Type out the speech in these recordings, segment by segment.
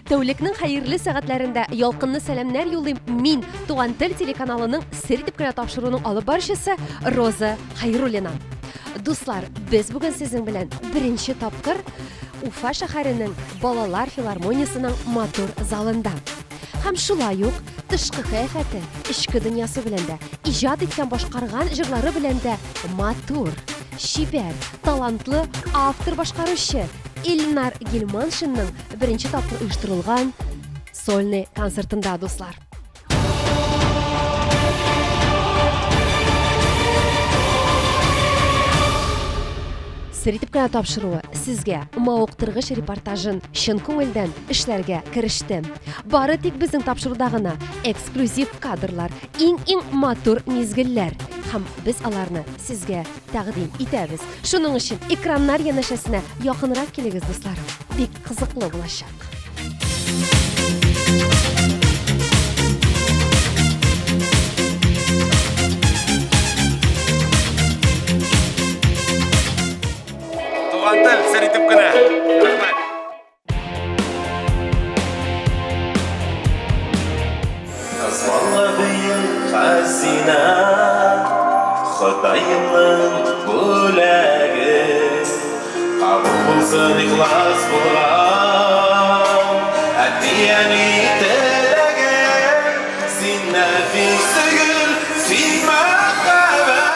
Тәүлекнең хәерле сәгатьләрендә ялкынлы сәламнәр юллыйм мин Туган тел телеканалының сер итеп кенә тапшыруның алып баручысы Роза Хәйруллина. Дуслар, без бүген сезнең белән беренче тапкыр Уфа шәһәренең Балалар филармониясының матур залында. Һәм шулай ук тышкы кыяфәте, ичке дөньясы белән дә, иҗат иткән башкарган җырлары белән дә матур, шибәр, талантлы автор башкаручы Илнар Гилманшинның беренче тапкыр оештырылган сольный концертында, дуслар. Сер итеп кенә тапшыруы сезгә мавыктыргыч репортажын чын күңелдән эшләргә кереште. Бары тик безнең тапшыруда гына эксклюзив кадрлар, иң матур мизгелләр. Һәм без аларны сезгә тәкъдим итәбез. Шуның өчен экраннар янәшәсенә якынрак килегез, дусларым. Бик кызыклы булачак. Туган тел сер итеп кенә. Рәхмәт. Асманга бөек хәзинә, Хотаемның бүләге, кабул булсын ихлас булган, әти-әни теләге, син нәфис түгел, син мәхәббәт.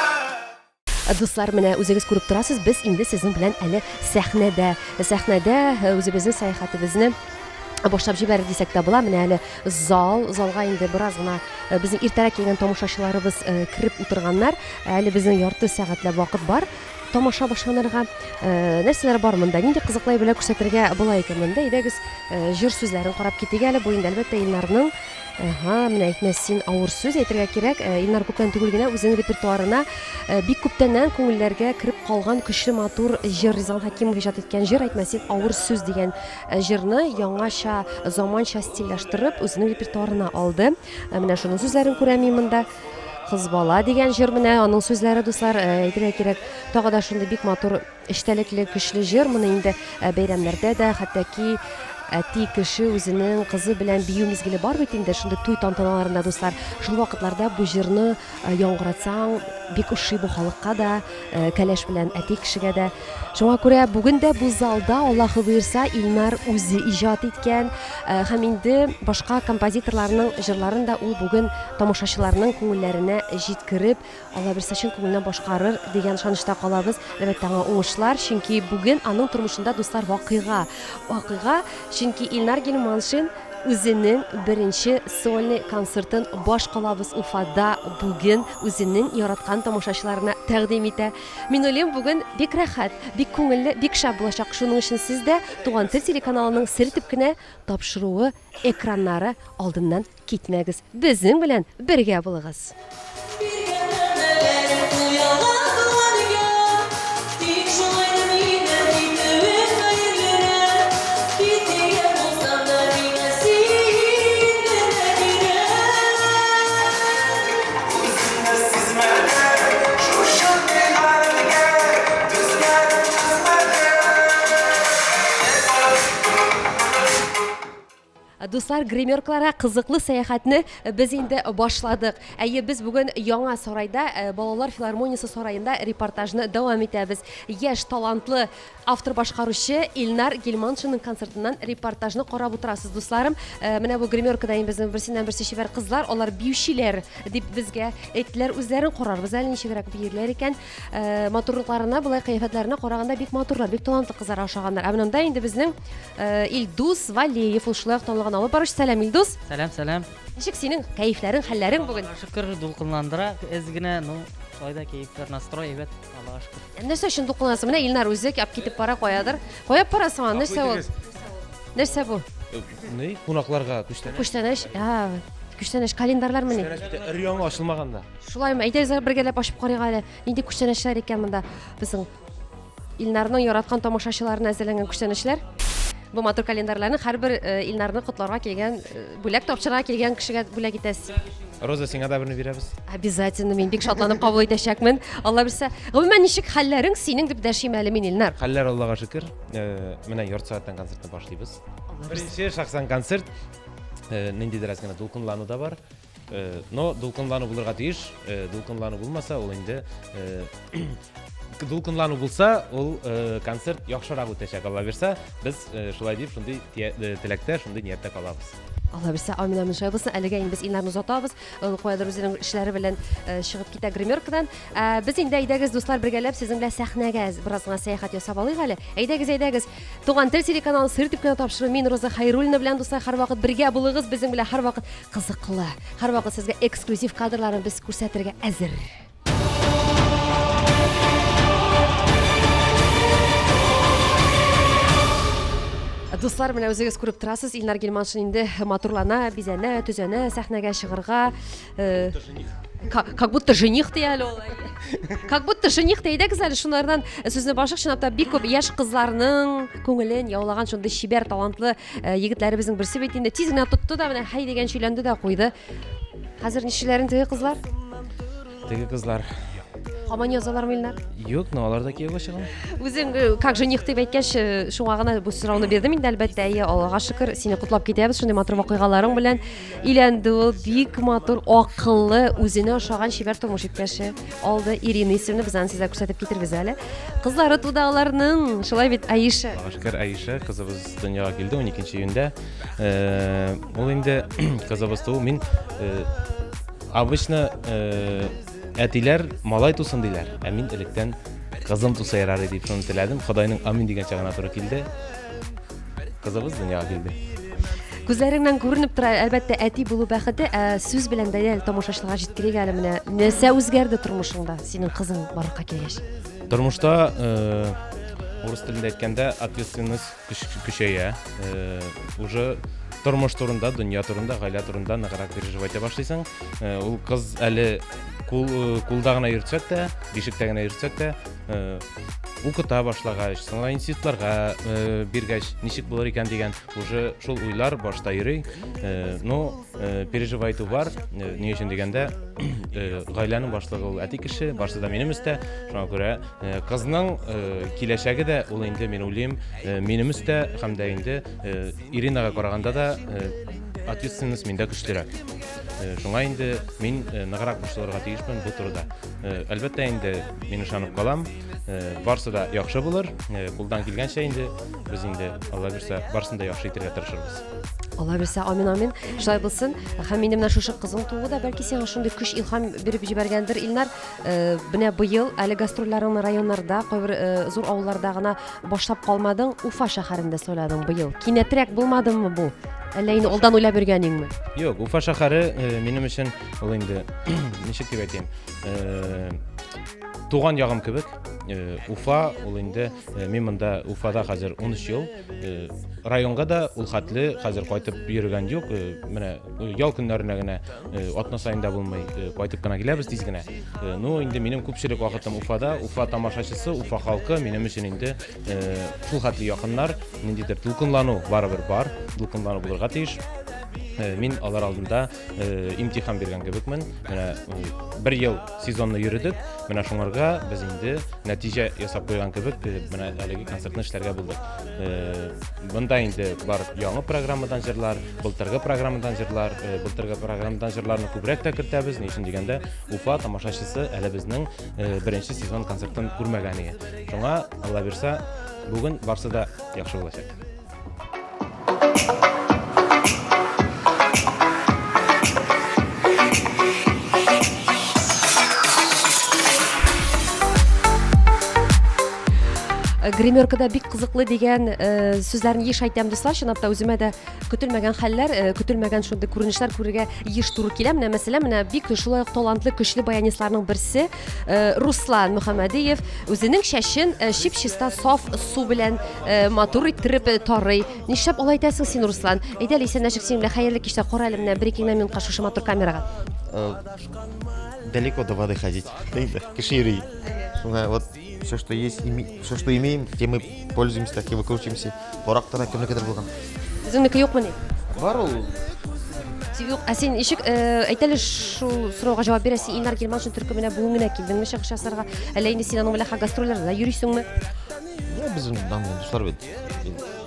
Дуслар, менә үзегез күреп торасыз, без инде сезнең белән әле сәхнәдә үзебезнең сәяхәтебезне башлап җибәрик дисәк тә була. Менә әле залга инде бераз гына безнең иртәрәк килгән тамашачыларыбыз кирип утырганнар. Әле безнең ярты сәгатьләп вакыт бар. Тамаша башланырга нәрсәләр бар монда? Нинди кызыклай белә күрсәтергә була икән монда? Идегез җыр сүзләрен карап китик әле. Бу инде әлбәттә Илнарның менә әйтмәсен авыр сүз әйтергә кирәк. Илнар күптән түгел генә үзенең репертуарына бик күптәннән күңелләргә кирип калган көчле матур җыр, Ризан Хәкимов иҗат иткән җыр әйтмәсен авыр сүз дигән җырны яңаша, заманча стильләштереп үзенең репертуарына алды. Менә шуның сүзләрен күрәм монда. Кыз бала дигән җыр, менә аның сүзләре, дуслар, әйтергә кирәк, тагы да шундый бик матур эчтәлекле көчле җыр. Моны инде бәйрәмнәрдә дә, хәтта әти кеше үзенең кызы белән бию мизгеле бар бит инде, шундый туй тантаналарында, дуслар. Шул вакытларда бу җырны яңгыратсаң, бик ошый бу халыкка да, кәләш белән әти кешегә дә. Шуңа күрә бүген дә бу залда, Аллаһы буйырса, Илнар үзе иҗат иткән һәм инде башка композиторларның җырларын да ул бүген тамашачыларның күңелләренә җиткереп, Алла берсе чын күңелнән башкарыр дигән ышанычта калабыз. Әлбәттә, аңа уңышлар, чөнки бүген аның тормышында, дуслар, вакыйга, чөнки Илнар Гилманшин үзенең беренче сольный концертын башкалабыз Уфада бүген үзенең яраткан тамашачыларына тәкъдим итә. Мин уйлыйм, бүген бик рәхәт, бик күңелле, бик шәп булачак. Шуның өчен сез дә Туган тел телеканалының сер итеп кенә тапшыруы экраннары алдыннан китмәгез. Безнең белән бергә булыгыз. Дуслар, гримеркаларга кызыклы сәяхәтне без инде башладык. Әйе, без бүген яңа сарайда, Балалар филармониясе сараенда репортажны дәвам итәбез. Яшь талантлы автор башкаручы Илнар Гилманшинның концертыннан репортажны карап утырасыз, дусларым. Менә бу гримеркада безнең берсеннән-берсе шибәр кызлар, алар биючиләр дип безгә әйттеләр. Үзләрен карарбыз әле ничегрәк биерләр икән. Матурлыкларына, булай кыяфәтләренә караганда бик матурлар, бик талантлы кызлар ашаганнар. Монда инде безнең Илдус Валеев ул шулай танылган алып барыш. Сәлам, Илдус. Сәлам. Ничек синең кәефләрең, хәлләрең бүген? Шөкер, дулкынландыра, әзгенә, шулай кәефләр, настрой әйбәт, Аллага шөкер. Нәрсә өчен дулкынлансың? Менә Илнар үзе килеп китеп бара куядыр. Куяп барасың, нәрсә ул? Нәрсә бу? Ни? Кунакларга күчтәнәч. Күчтәнәч. Күчтәнәч календарьләр менә. Өр-яңа ачылмаганда. Шулаймы? Әйдәгез бергәләп ачып карыйк әле. Нинди күчтәнәчләр икән монда? Безнең Илнарның яраткан тамашачыларына әзерләнгән күчтәнәчләр. бу матур календарьларны һәрбер Илнарны котларга килгән, бүләк тапшырырга килгән кешегә бүләк итәсез. Роза, сиңа да берне бирәбез. Обязательно, мин бик шатланып кабул итәчәкмен. Алла белсә. Гомумән ничек хәлләрең синең дип дәшим әле мин Илнар. Хәлләр Аллага шөкер. Менә ярты сәгатьтән концертны башлыйбыз. Беренче шахсан концерт. Ниндидер аз гына дулкынлану да бар. Но дулкынлану булырга тиеш. Дулкынлану булмаса, ул инде дулкынлану булса, ул концерт яхшырак үтәчәк. Алла берсә, без шулай дип, шундый теләктә, шундый ниятдә калабыз. Алла белсә, амин амин шулай булсын. Әлегә инде без Илнарны озатабыз. Ул куядыр үзенең эшләре белән чыгып китә гримеркадан. Без инде әйдәгез дуслар бергәләп сезнең белән сәхнәгә бераз гына сәяхәт ясап алыйк әле. Әйдәгез. Туган тел телеканалы сыр дип кенә тапшыру. Мин Роза Хайруллина белән дуслар һәрвакыт бергә булыгыз. Безнең белән һәрвакыт кызыклы. Һәрвакыт сезгә эксклюзив кадрларны без күрсәтергә әзер. Дуслар, менә үзегез күреп торасыз, Илнар Гилманшин инде матурлана, бизәнә, төзәнә, сәхнәгә чыгырга. Как будто жених дияли ул. Как будто жених әйдәгез әле шунлардан сүзне башык чынлап бик күп яшь кызларның күңелен яулаган шундый шибәр, талантлы егетләребезнең берсе бит инде тиз генә тотты да менә хәй дигән сөйләнде дә куйды. Хәзер ничәләрен теге кызлар? Теге кызлар. Һаман язалармы Илнар? Юк, но алар да кияүгә чыган. Үзең как жених дип әйткәч, шуңа гына бу сорауны бирдем инде әлбәттә. Аллага шөкер, сине котлап китәбез шундый матур вакыйгаларың белән. Иләнде ул бик матур, акыллы, үзенә ошаган шибәр тормыш иптәше. Алды Ирина исемле, без аны сезгә күрсәтеп китербез әле. Кызлары туда аларның, шулай бит Аиша. Шөкер, Аиша кызыбыз дөньяга килде 12 июньдә. Ул инде кызыбыз туу, мин обычно әтиләр малай тусын диләр. Ә мин электән кызым туса ярар дип шуны теләдем. Худайның амин дигәнчә гына туры килде. Кызыбыз дөньяга килде. Күзләреңнән күренеп тора, әлбәттә әти булу бәхете, сүз белән дә тамашачыларга җиткерик әле менә. Нәрсә үзгәрде тормышыңда синең кызың барлыкка килгәч? Тормышта урыс телендә әйткәндә ответственность көчәя. Уже тормыш турында, дөнья турында, гаилә турында ныграк переживать башлыйсың. Ул кыз әле кулда гына йөртсәк тә, бишектә генә йөртсәк тә, укыта башлагач, соңга институтларга биргәч, ничек булыр икән дигән уже шул уйлар башта йөри. Но переживайту бар. Ни өчен дигәндә, гаиләнең башлыгы ул әти кеше, башта да минем өстә. Шуңа күрә кызның киләчәге дә ул инде мин уйлыйм, минем өстә һәм дә инде Иринага караганда да ответственность миндә көчлерәк. Шуңа инде мин ныграк башларга тиешмен бу турыда. Әлбәттә инде мин ышанып калам. Барсы да яхшы булыр. Кулдан килгәнчә инде без инде Алла берсә барсын да яхшы итәргә тырышырбыз. Алла берсә, амин амин. Шулай булсын. Һәм минем менә шушы кызың тууы да бәлки сиңа шундый көч, илһам биреп җибәргәндер. Илнар, менә быел әле гастрольләреңне районнарда, кайбер зур авылларда гына башлап калмадың, Уфа шәһәрендә сөйләдең быел. Кинәтрәк булмадымы бу? Әллә инде алдан уйлап йөргәнеңме? Юк, Уфа шәһәре минем өчен ул инде ничек дип әйтим? Туган ягым кебек. Уфа ул инде мин монда Уфада хәзер 13 ел. Районга да ул хәтле хәзер кайтып йөргән юк. Менә ял көннәренә генә атна саенда булмый кайтып кына киләбез тиз генә. Ну инде минем күпчелек вакытым Уфада. Уфа тамашачысы, Уфа халкы минем өчен инде шул хәтле якыннар. Ниндидер дулкынлану барыбер бар. Дулкынлану булырга тиеш. Мин алар алдында имтихан биргән кебекмен. Менә 1 ел сезонны йөридек. Менә шуңарга без инде нәтиҗә ясап куйган кебек, менә әлеге концертны эшләргә булдык. Монда инде бар яңа программадан җырлар, былтыргы программадан җырлар, былтыргы программадан җырларны күбрәк тә кертәбез. Ни өчен дигәндә, Уфа тамашачысы әле безнең беренче сезон концертын күрмәгән иде. Шуңа Алла берсә, бүген барсы да яхшы булачак. Гримеркада бик кызыклы дигән сүзләрне еш әйтәм дуслар, чынлап та үземә дә көтелмәгән хәлләр, көтелмәгән шундый күренешләр күрергә еш туры килә. Менә мәсәлән, менә бик шулай ук талантлы, көчле баянистларның берсе Руслан Мөхәммәдиев үзенең чәчен чип-чиста саф су белән матур иттереп тарый. Нишләп алай итәсең син, Руслан? Әйдә әле син нәшик син белән хәерле кичтә кара әле менә 1-2 минутка шушы матур камерага. Далеко до воды ходить. Кишири. Вот все, что есть, все, что имеем, тем мы пользуемся, так и выкручиваемся. Торактара кемнекедер булган. Безнеке юкмы ни? Бар ул. Юк, ә сен ишек әйтәле шул сорауга җавап бирә, син Илнар Гилман өчен төркем менә бүген генә килдеңме чыгыш ясарга? Әллә инде син аның белән гастрольләрдә йөрисеңме? Я bizim дамын дуслар бит.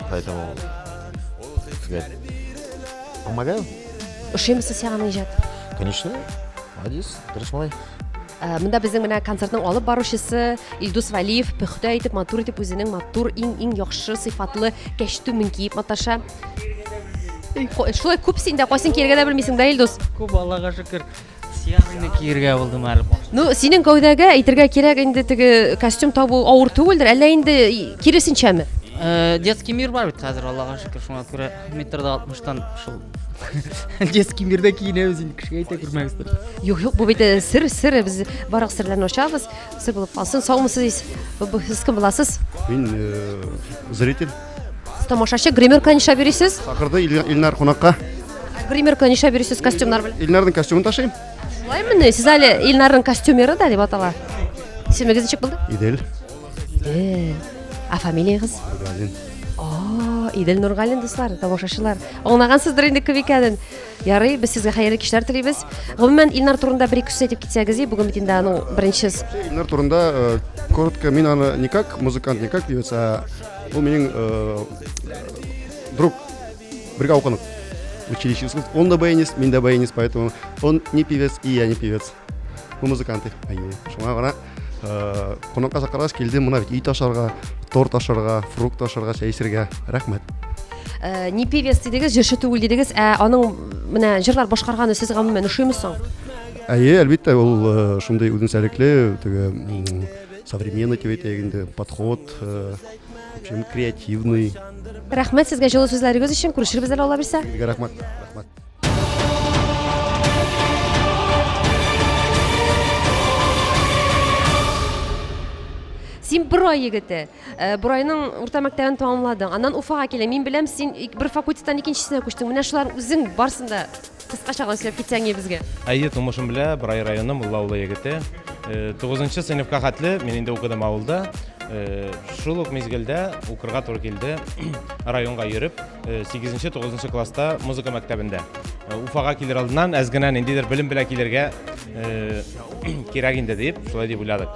Поэтому сказать, помогаю. Ошемсез сиңа аның иҗат. Конечно. Молодец, дөрес малай. Монда безнең менә концертның алып баручысы Илдус Валиев пөхтә итеп, матур итеп үзенең матур иң яхшы сыйфатлы кәчтүмен киеп маташа. Шулай күп син дә кайсын киергә дә белмисең дә Илдус. Күп Аллага шөкер. Сиягыны киергә булдым әле. Ну, синең гәүдәгә әйтергә кирәк инде теге костюм табу авыр түгелдер, әллә инде киресенчәме? Детский мир бар бит хәзер Аллага шөкер. Шуңа күрә метрда 60-тан шул детский мирдә киенәбез инде кешегә әйтә күрмәгездер. Юк, бу бит сер, без барык серләрне ачабыз. Сер булып калсын, саумысыз? Сез кем буласыз? Мин зритель. Тамашачы гримерка ниша бирисез? Чакырды Илнар кунакка. Гримерка ниша бирисез костюмнар белән? Илнарның костюмын ташыйм. Шулаймы? Сез әле Илнарның костюмеры да дип атала. Исемегез ничек булды? Идел. А фамилиягыз? Галин. Идел Нургалин дуслар, тамашачылар. Аңлагансыздыр инде күп икәнен. Ярый, без сезгә хәерле кичләр телибез. Гомумән Илнар турында бер-ике сүз әйтеп китсәгез, бүген бит инде аның беренче Илнар турында коротко, мин аны не как музыкант, не как певец, а ул минең друг. Бергә укыдык. Училище. Он да баянист, мин да баянист, поэтому он не певец, и я не певец. Мы музыканты. Шуңа гына кунакка чакыргач килдем, мына бит үй ташарга, торт ташарга, фрукт ташарга, чәй эчәргә. Рәхмәт. Не певец дидегез, җырчы түгел дидегез, аның менә җырлар башкарганы сез гомумән ошыймысың? Әлбәттә, ул шундый үзенчәлекле, теге современный дип әйтәгендә подход, в общем, креативный. Рәхмәт сезгә җылы сүзләрегез өчен. Күрешербез әле Алла бирсә. Рәхмәт. Син бер ай егете. Бер айның урта мәктәбен тәмамладың. Аннан Уфага килә. Мин беләм, син бер факультеттан икенчесенә күчтең. Менә шулар үзең барсында кыскача гына сөйләп китсәң безгә. Әйе, тумышым белә, Брай районы Мулла авылы егете. 9-нчы сыйныфка хәтле мин инде укыдым авылда. Шул ук мизгелдә укырга туры килде. Районга йөреп, 8-нчы, 9-нчы класста музыка мәктәбендә. Уфага килер алдыннан әз генә ниндидер белем белән килергә кирәк инде дип, шулай дип уйладык.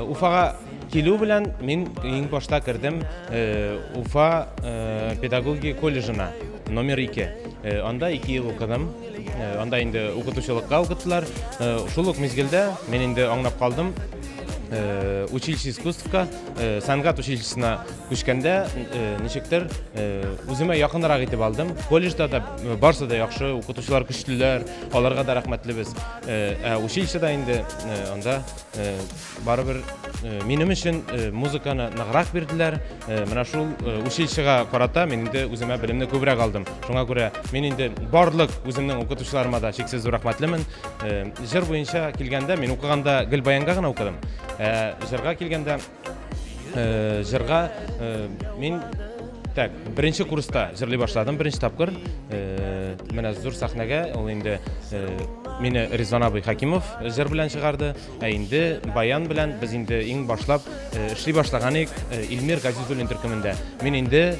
Уфага килү белән мин иң башта кердем Уфа педагогия колледжына номер 2. Анда 2 ел укыдым. Анда инде укытучылыкка укыттылар. Шул ук мизгелдә мин инде аңлап калдым. Училище искусствка, сәнгать училищесына күчкәндә ничектер үземә якынрак итеп алдым. Колледжда да барсы да яхшы, укытучылар көчлеләр, аларга да рәхмәтлебез. Училищеда инде анда барыбер минем өчен музыканы ныграк бирделәр. Менә шул училищега карата мин инде үземә белемне күбрәк алдым. Шуңа күрә мин инде барлык үземнең укытучыларыма да чиксез рәхмәтлемен. Җыр буенча килгәндә мин укыганда Гөлбаянга гына укыдым. Җырга килгәндә җырга мин беренче курста җырлый башладым, беренче тапкыр. Менә зур сәхнәгә ул инде мине Ризван абый Хакимов җыр белән чыгарды. Инде баян белән без инде иң башлап эшли башлаганык Илмир Газизуллин төркемендә. Мин инде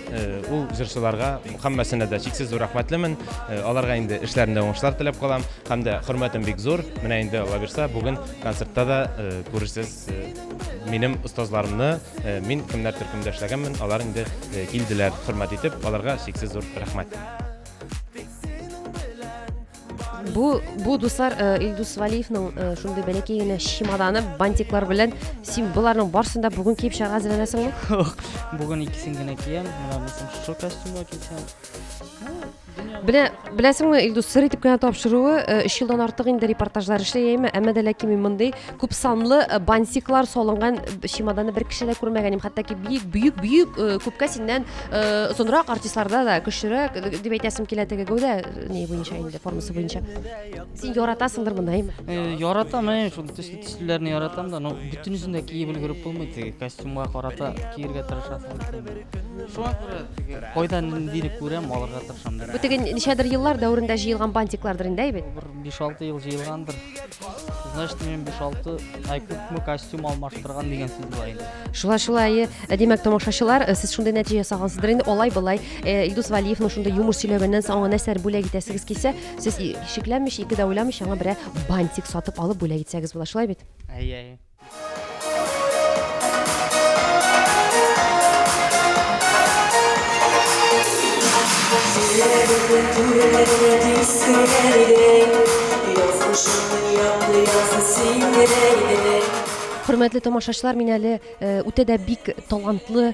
ул җырчыларга һәммәсенә дә чиксез зур рәхмәтлемен. Аларга инде эшләрендә уңышлар теләп калам. Һәм дә хөрмәтем бик зур. Менә инде Алла бирсә, бүген концертта да күрерсез минем остазларымны, мин кемнәр төркемендә эшләгәнмен, алар инде килделәр, хөрмәт итеп, аларга чиксез зур рәхмәт. Бу дуслар Илдус Валиевның шундый бәләкәй генә чемоданы бантиклар белән син буларның барсында бүген киеп чыгарга әзерләнәсеңме? Бүген икесен генә киям. Менә без шул костюмга китсәм. Беләсеңме, Илдус, сер итеп кенә тапшыруы 3 елдан артык инде репортажлар эшләйме, әмма дә ләкин мин мондый күп санлы бантиклар салынган чемоданы бер кеше дә күрмәгәнем. Хәтта бөек күпкә синнән озынрак артистларда да көчлерәк дип әйтәсем килә теге гәүдә не буенча инде, формасы буенча. Син яратасыңдыр мондаймы? Яратам, шул төсләрне яратам да, но бүтүнесен дә киеп өлгереп булмый. Теге костюмга карата киергә тырышасың. Шуңа күрә кайдан индине күрәм, алырга тырышам да. Бу теге ничәдер еллар дәврендә җыелган бантиклардыр инде әйбит. Бер 5-6 ел җыелгандыр. Значит, мен 5-6 ай күпме костюм алмаштырган дигән сүз була инде. Шулай, димәк, тамашачылар, сез шундый нәтиҗә ясагансыздыр инде. Алай-болай, Илдус Валиевның шундый юмор сөйләгәннән соң аңа нәрсәләр бүләк итәсегез килсә, сез шикләнмичә, ике дә уйламыйча аңа берәр бантик сатып алып бүләк итсәгез була. Шулай бит? Әйе. Хөрмәтле тамашачылар, мин әле үтә дә бик талантлы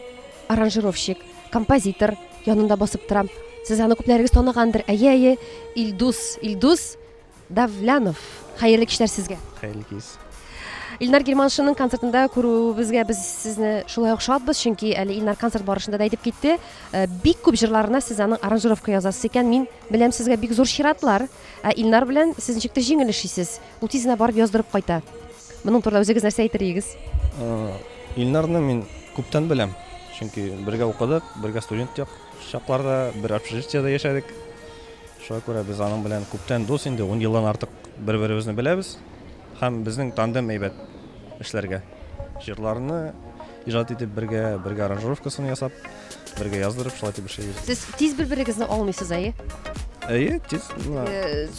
аранжировщик, композитор янында басып торам. Сез аны күпләрегез танығандыр. Әйе, Илдус Давлянов. Хәерле кичләр сезгә. Хәерле кич. Илнар Германшинның концертында күрүебезгә без сезне шулай ук шатбыз, чөнки әле Илнар концерт барышында да әйтеп китте. Бик күп җырларына сез аның аранжировка язасыз икән. Мин беләм, сезгә бик зур чиратлар. Илнар белән сез ничектер җиңел эшлисез. Ул тиз генә барып яздырып кайта. Моның турында үзегез нәрсә әйтер идегез? Илнарны мин күптән беләм. Чөнки бергә укыдык, бергә студент чакларда, бер общежитиедә яшәдек. Шуңа күрә без аның белән күптән дус инде, 10 елдан артык бер-беребезне беләбез. Һәм безнең тандем әйбәт эшләргә. Җырларны иҗат итеп бергә аранжировкасын ясап, бергә яздырып шулай итеп эшләйбез. Сез тиз бер-берегезне алмыйсыз, әйе? Әйе, тиз.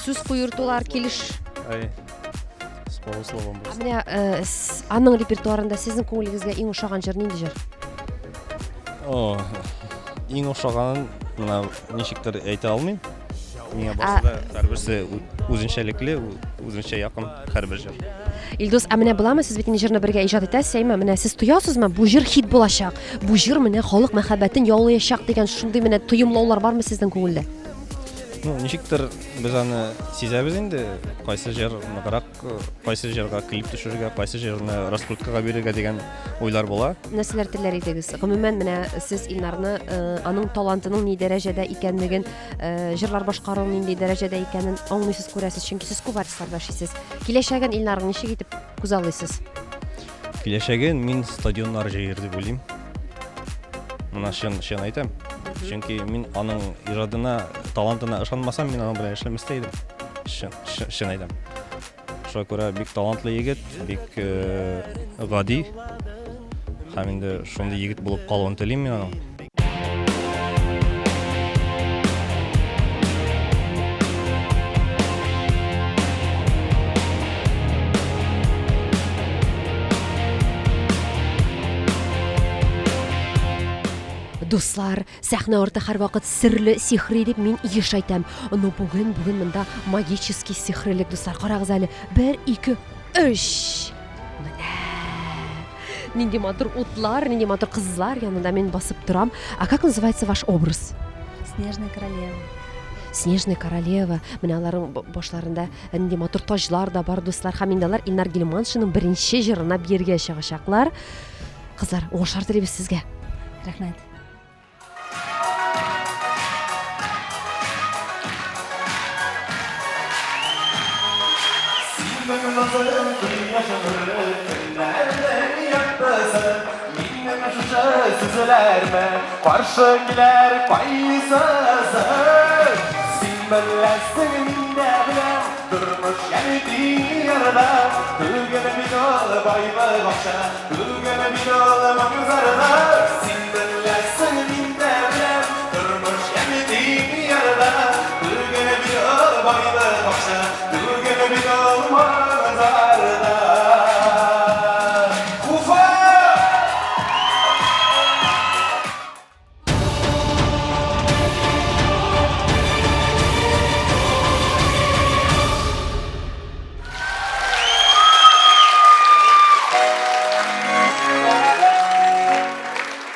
Сүз куертулар, килеш. Әйе. С полусловом булсын. Менә аның репертуарында сезнең күңелегезгә иң ошаган җыр нинди җыр? Иң ошаганын менә ничектер әйтә алмыйм. Миңа барысы да һәрберсе үзенчәлекле, үзенчә якын һәрбер җыр. Илдус, менә буламы, сез бит инде җырны бергә иҗат итәсез, әйме? Менә сез тоясызмы, бу җыр хит булачак, бу җыр менә халык мәхәббәтен яулаячак дигән шундый менә тоемлаулар бармы сезнең күңелдә? Ничектер без аны сизәбез инде, кайсы җыр ныграк, кайсы җырга клип төшерергә, кайсы җырны раскруткага бирергә дигән уйлар була. Нәрсәләр теләр идегез? Гомумән менә сез Илнарны аның талантының ни дәрәҗәдә икәнлеген, җырлар башкаруның нинди дәрәҗәдә икәнен аңлыйсыз, күрәсез, чөнки сез күп артистларда эшлисез. Киләчәген Илнарның ничек итеп күзаллыйсыз? Киләчәген мин стадионнар җыер дип уйлыйм. Моны чын әйтәм. Чөнки мин аның иҗатына, талантына ышанмасам, мин аның белән эшләмәстә идем. Чын әйтәм. Шуңа күрә бик талантлы егет, бик гади. Һәм инде шундый егет булып калуын телим мин аның. Дуслар, сәхнә арты һәрвакыт серле, сихри дип мин еш әйтәм. Но бүген монда магический сихрилек, дуслар. Карагыз әле. 1, 2, 3. Менә. Нинди матур утлар, нинди матур кызлар янында мин басып торам. А как называется ваш образ? Снежная королева. Снежная королева. Менә аларның башларында нинди матур таҗлар да бар, дуслар. Һәм инде алар Илнар Германшинның беренче җырына биргә чыгачаклар. Кызлар, уңышлар телибез сезгә. Рәхмәт. Benim nazarım dünya şahırı Nereden yaktasın Minnem şuşa süzülerme Karşı giler paysasın Sin bellesin minde bile Durmuş geldi yarıda Tügene bin ol bayba bakşa Tügene bin ol manzarada Sin bellesin minde bile Durmuş geldi yarıda Tügene bin ol bayba bakşa Tügene bin ol manzarada Ufa!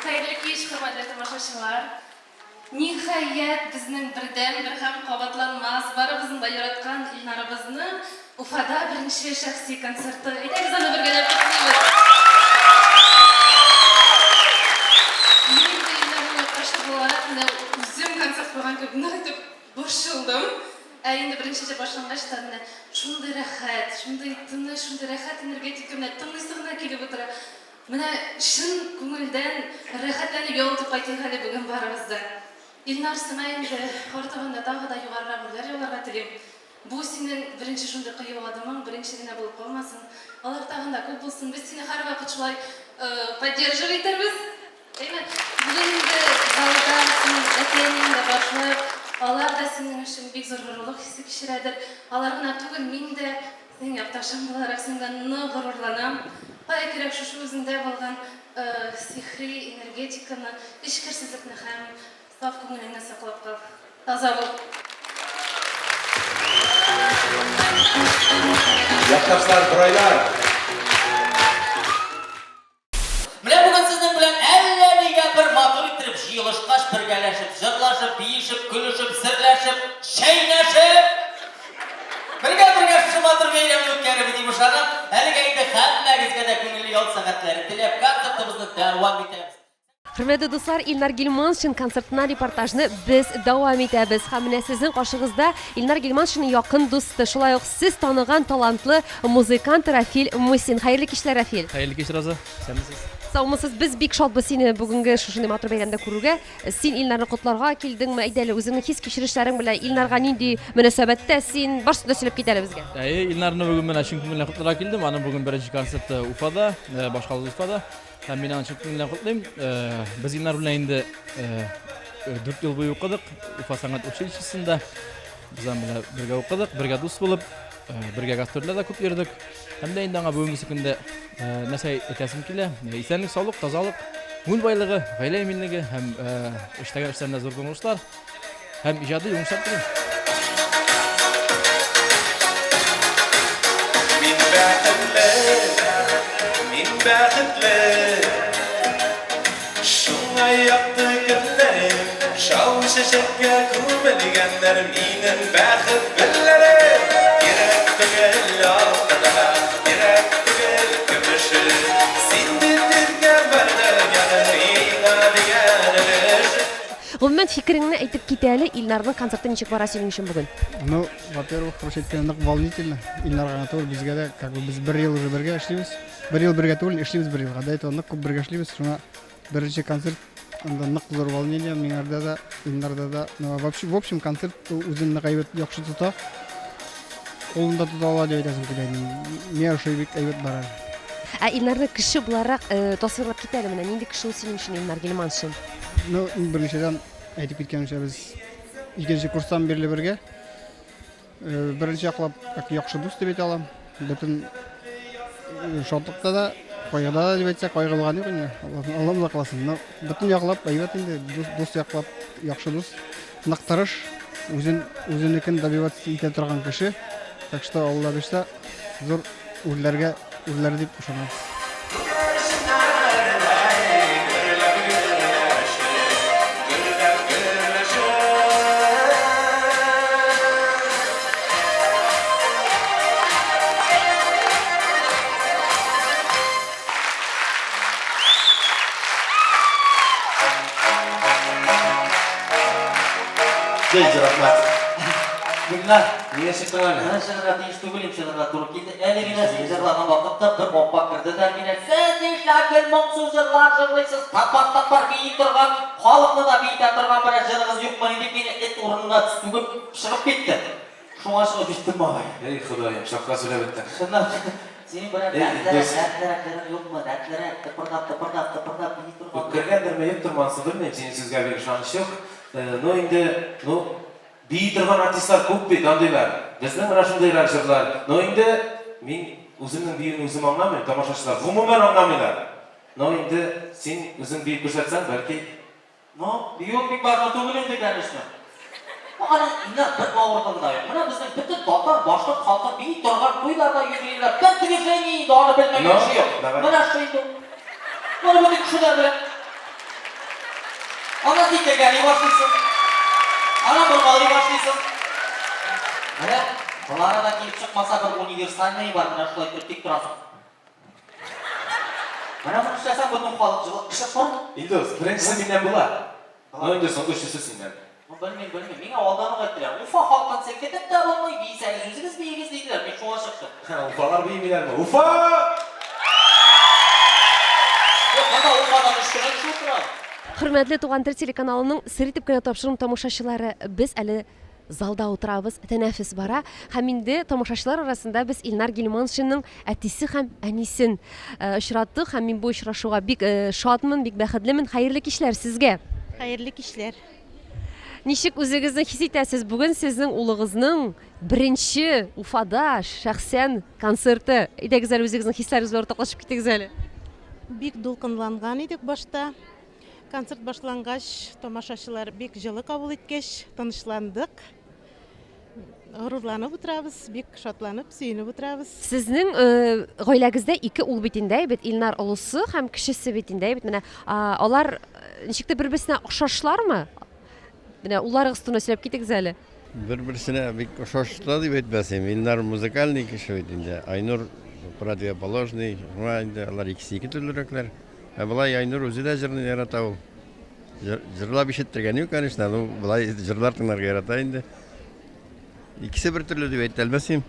Хәерле кич, хөрмәтле тамашачылар. Ниһаять безнең бердән-бер һәм кабатланмас барыбызны да яраткан Илнарыбызны Уфада беренче шәхси концерты. Әйдәгез аны бергәләп котлыйбыз. Мин Илнарның якташы буларак үзем концерт куйган кебек итеп борчылдым. Инде беренче башлангач та шундый рәхәт, шундый тыныч, шундый рәхәт энергетика белән тыңлыйсы гына килеп утыра. Менә шын күңелдән рәхәтләнеп ялтып кайтыйк әле бүген барыбыздан. Илнар сиңа инде артыгында тагы да югарырак үрләр яларга телим. Бу синең беренче шундый кыю адымың, беренче генә булып калмасын. Алар тагын да күп булсын. Без сине һәрвакыт шулай поддерживать итәрбез. Әйме? Бүген инде залда син әтиәнең дә башлап, алар да синең өчен бик зур горурлык хисе кичерәдер. Алар гына түгел, мин дә синең якташың буларак сиңдән нык горурланам. Кая кирәк шушы үзендә булган сихри энергетиканы, эчкерсезлекне һәм саф күңелеңне саклап кал. Таза бул. Якташлар, бурайлар. Менә бүген сезнең белән әллә нигә бер матур иттереп җыелышкач, бергәләшеп, җырлашып, биешеп, көлешеп, серләшеп, чәйнәшеп, бергә шушы матур бәйрәмне үткәреп дип ышанам. Әлегә инде һәммәгезгә дә күңелле ял сәгатьләре теләп, концертыбызны дәвам итәбез. Хөрмәтле дуслар, Илнар Гилманшин концертына репортажны без дәвам итәбез. Һәм менә сезнең каршыгызда Илнар Гилманшинның якын дусты, шулай ук сез таныган талантлы музыкант Рафил Мусин. Хәерле кичләр, Рафил. Хәерле кич, Роза. Сәмсез. Саумысыз, без бик шатбыз сине бүгенге шушындай матур бәйрәмдә күрүгә. Син Илнарны котларга килдеңме? Әйдәле, үзеңнең хис кичерешләрең белән Илнарга нинди мөнәсәбәттә син баш үстә сөйләп кит әле безгә. Илнарны бүген мен чын күңелдән котларга килдем. Аның бүген беренче концерты Уфада, башкалада Уфада. Һәм мин аны чын күңелдән котлыйм. Без Илнар белән инде 4 ел буе укыдык Уфа сәнгать училищесында. Без аны белән бергә укыдык, бергә дус булып, бергә гастрольләрдә күп йөрдек. Һәм дә инде аңа бүгенге көндә нәрсә әйтәсем килә. Исәнлек, саулык, тазалык, күңел байлыгы, гаилә иминлеге һәм эштәге эшләрендә зур уңышлар һәм иҗади уңышлар телим. Min bәхетле, шуңа якты көннәрем, шау шәшәккә күмелгәннәр минем бәхет гөлләрем. Кирәк түгел алтына, кирәк түгел көмеше, син биргән бәрдәгән миңа дигән өлеш. Гомумән фикереңне әйтеп кит әле, Илнарның концерты ничек бара синең өчен бүген? Ну, во-первых, ник волнительно. Илнарга түгел, безгә дә, как бы без бер ел уже бергә эшлибез. Бер ел бергә түгел, эшлибез бер елга. Да, ник күп бергә эшлибез. Шуңа беренче концерт, анда ник зур волнение, миңарда да, Илнарда да. Ну, в общем, концерт үзен ник әйбәт яхшы тота. Кулында тота ала дип әйтәсем килә. Миңа шуй бик әйбәт бара. Илнарны кеше буларак тасвирлап кит әле, менә нинди кеше ул синең өчен Илнар Гилманшин? Ну, беренчедән әйтеп киткәнчә без икенче курстан бирле бергә. Беренче яклап яхшы дус дип әйтә алам. Бөтен шатлыкта да, кайгыда да дип әйтсә, кайгылган юк инде. Аллам кылсын. Но бөтен яклап әйбәт инде, дус яклап яхшы дус. Нактырыш, үзенекен добиваться итә торган кеше. Так что Алла бишта зур үрләргә үрләр дип ышанам. Gel rahmat. Гүлнар, Niye çıktın öyle? Менә шыгырга тиеш түгел инде шыгырга туры килде. Әле генә син җырлаган вакытта бер апа керде дә мине сез нишләп моңсыз җырлар җырлыйсыз? Тапар бии торган, халыкны да бийтә торган бер җырыгыз юкмы дип мине эт урынына түгеп чыгып китте. Шуңа чыгып киттем бабай. Ey Xudoyim, şapka söylep ettin. Шыннан синең белән дәртләр юкмы? Дәртләр тыпырдап бии торган. Kirgendir mi yoktur mansı bilmeyim, senin sizge bir şanış yok. No indi, no biyi turgan artistlar çok bit, andaylar. Bizden bana şundaylar jırlar. No indi, min uzunun biyini uzun anlamıyorum, tamaşaçılar. Umumen anlamıyorlar. No indi, sen uzun biyi görsetsen belki... No, biyok bir barna түгел инде дәнешне. Аны инде бер авырдыгы да юк. Менә безнең бөтен татар башка халкы бии торган туйларда йөриләр. Бер движение инде аны белмәгән кеше юк. Менә шул инде. Менә бу кешеләр белән. Ана тиккәгә ни башлыйсың? Ана боргалый башлыйсың? Менә булары да килеп чыкмаса бер универсальный бар, менә шулай тик торасың. Менә бу эшләсәң бөтен халык җылы кеше бар. İldız, birincisi binden bula. No indi, son üçüsü sinden. Bilmem. Mine aldanık ettiler. Ufa halktan sen ketip de bulmayı biyseniz yüzünüz biyigiz deydiler. Ben şuna çıktım. Ufalar biyi biler mi? Ufa! Хөрмәтле Туган тел телеканалының сер итеп кенә тапшырым тамашачылары, без әле залда утырабыз, тәнәфес бара. Һәм инде тамашачылар арасында без Илнар Гилманшинның әтисе һәм әнисен очраттык. Һәм мин бу очрашуга бик шатмын, бик бәхетлемен. Хәерле кичләр сезгә. Хәерле кичләр. Ничек үзегезне хис итәсез? Бүген сезнең улыгызның беренче Уфада шәхсән концерты. Идегез әле үзегезнең хисләрегез белән уртаклашып китегез әле. Бик дулкынланган идек башта. Концерт башлангач, тамашачылар бик җылы кабул иткәч, тынычландык. Горурланып утырабыз, бик шатланып, сөенеп утырабыз. Сезнең гаиләгездә ике ул бит инде, бит Илнар олысы һәм кечесе бит инде, бит менә алар ничектер бер-берсенә охшашлармы? Менә улларыгыз турында сөйләп китегез әле. Бер-берсенә бик охшашлар дип әйтмәсем. Илнар музыкальный кеше бит инде. Айнур противоположный. Инде алар икесе ике төрлерәкләр. Ә болай Айнур үзе дә җырны ярата ул. Җырлап ишеттергән юк, конечно, ну болай җырлар тыңларга ярата инде. Икесе бер төрле дип әйтелмәсем.